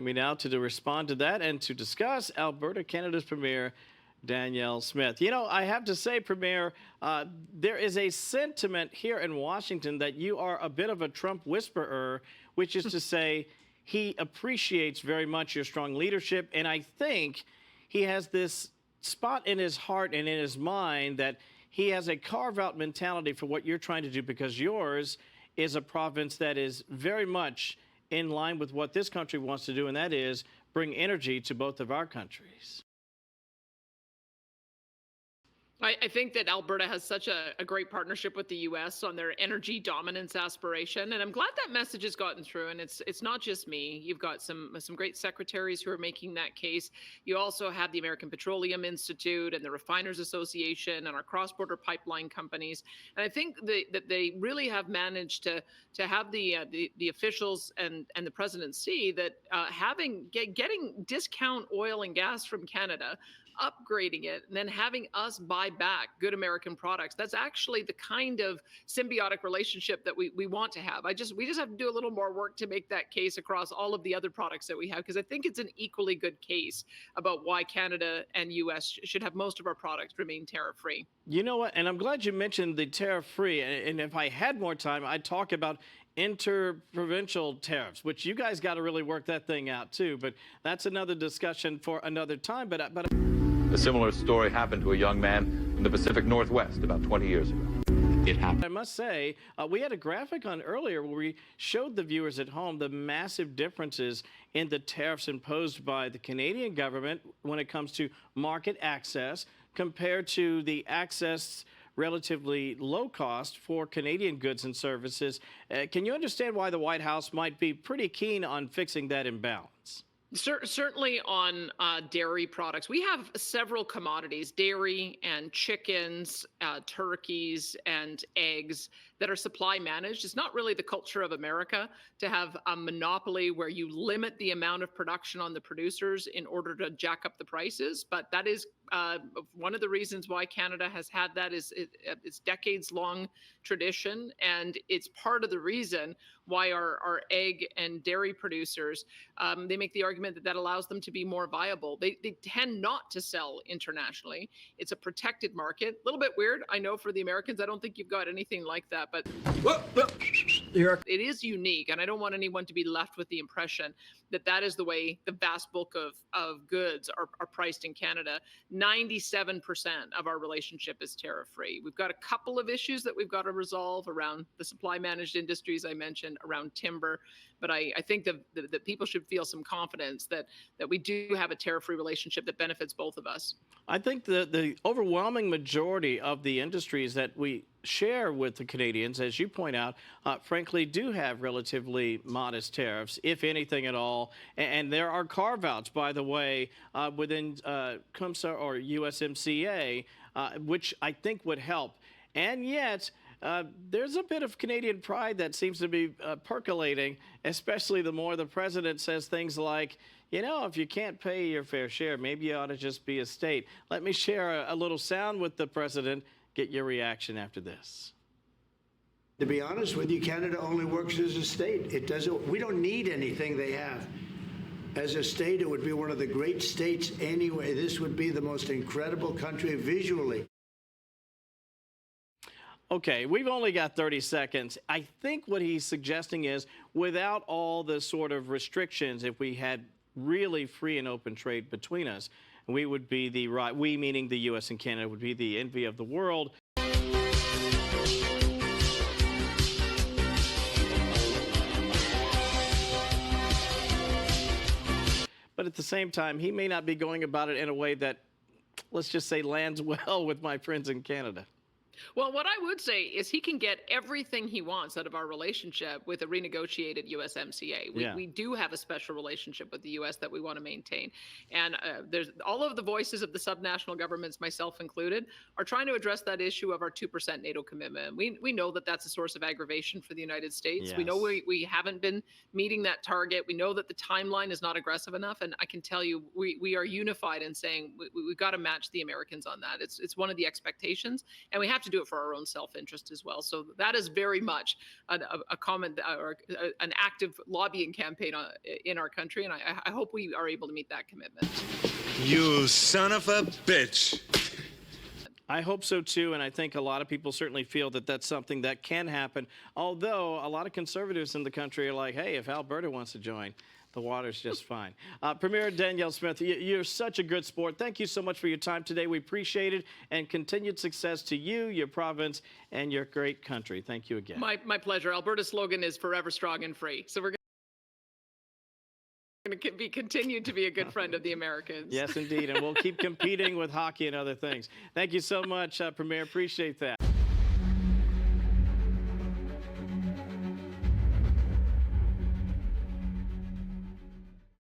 Joining me now to respond to that and to discuss Alberta, Canada's Premier, Danielle Smith. You know, I have to say, Premier, there is a sentiment here in Washington that you are a bit of a Trump whisperer, which is to say he appreciates very much your strong leadership. And I think he has this spot in his heart and in his mind that he has a carve-out mentality for what you're trying to do, because yours is a province that is very much in line with what this country wants to do, and that is bring energy to both of our countries. I think that Alberta has such a great partnership with the U.S. on their energy dominance aspiration, and I'm glad that message has gotten through. And it's not just me. You've got some great secretaries who are making that case. You also have the American Petroleum Institute and the Refiners Association and our cross-border pipeline companies. And I think that they really have managed to have the officials and the president see that getting discount oil and gas from Canada, upgrading it, and then having us buy back good American products. That's actually the kind of symbiotic relationship that we want to have. We just have to do a little more work to make that case across all of the other products that we have, because I think it's an equally good case about why Canada and U.S. should have most of our products remain tariff-free. You know what? And I'm glad you mentioned the tariff-free. And if I had more time, I'd talk about interprovincial tariffs, which you guys got to really work that thing out too. But that's another discussion for another time. But A similar story happened to a young man in the Pacific Northwest about 20 years ago. It happened. I must say, we had a graphic on earlier where we showed the viewers at home the massive differences in the tariffs imposed by the Canadian government when it comes to market access compared to the access relatively low cost for Canadian goods and services. Can you understand why the White House might be pretty keen on fixing that imbalance? Certainly on dairy products. We have several commodities, dairy and chickens, turkeys and eggs, that are supply managed. It's not really the culture of America to have a monopoly where you limit the amount of production on the producers in order to jack up the prices. But that is one of the reasons why Canada has had that is it's decades-long tradition, and it's part of the reason why our egg and dairy producers, they make the argument that allows them to be more viable. They tend not to sell internationally. It's a protected market. A little bit weird, I know, for the Americans. I don't think you've got anything like that, but it is unique, and I don't want anyone to be left with the impression that that is the way the vast bulk of goods are priced in Canada. 97% of our relationship is tariff-free. We've got a couple of issues that we've got to resolve around the supply-managed industries I mentioned, around timber, but I think that people should feel some confidence that we do have a tariff-free relationship that benefits both of us. I think the overwhelming majority of the industries that we share with the Canadians, as you point out, frankly, do have relatively modest tariffs, if anything at all. And there are carve-outs, by the way, within CUMSA or USMCA, which I think would help. And yet, there's a bit of Canadian pride that seems to be percolating, especially the more the president says things like, you know, if you can't pay your fair share, maybe you ought to just be a state. Let me share a little sound with the president. Get your reaction after this. To be honest with you, Canada only works as a state. It doesn't. We don't need anything they have. As a state, it would be one of the great states anyway. This would be the most incredible country visually. Okay, we've only got 30 seconds. I think what he's suggesting is, without all the sort of restrictions, if we had really free and open trade between us, we would be we meaning the U.S. and Canada, would be the envy of the world. But at the same time, he may not be going about it in a way that, let's just say, lands well with my friends in Canada. Well, what I would say is he can get everything he wants out of our relationship with a renegotiated USMCA. We do have a special relationship with the U.S. that we want to maintain. And there's all of the voices of the subnational governments, myself included, are trying to address that issue of our 2% NATO commitment. We know that that's a source of aggravation for the United States. Yes. We know we haven't been meeting that target. We know that the timeline is not aggressive enough. And I can tell you, we are unified in saying we've got to match the Americans on that. It's one of the expectations. And we have to to do it for our own self-interest as well. So that is very much a common or an active lobbying campaign in our country, and I hope we are able to meet that commitment. You son of a bitch. I hope so too, and I think a lot of people certainly feel that that's something that can happen. Although a lot of conservatives in the country are like, hey, if Alberta wants to join, the water's just fine. Premier Danielle Smith, you're such a good sport. Thank you so much for your time today. We appreciate it, and continued success to you, your province, and your great country. Thank you again. My pleasure. Alberta's slogan is forever strong and free. So we're going to be continued to be a good friend of the Americans. Yes, indeed, and we'll keep competing with hockey and other things. Thank you so much, Premier. Appreciate that.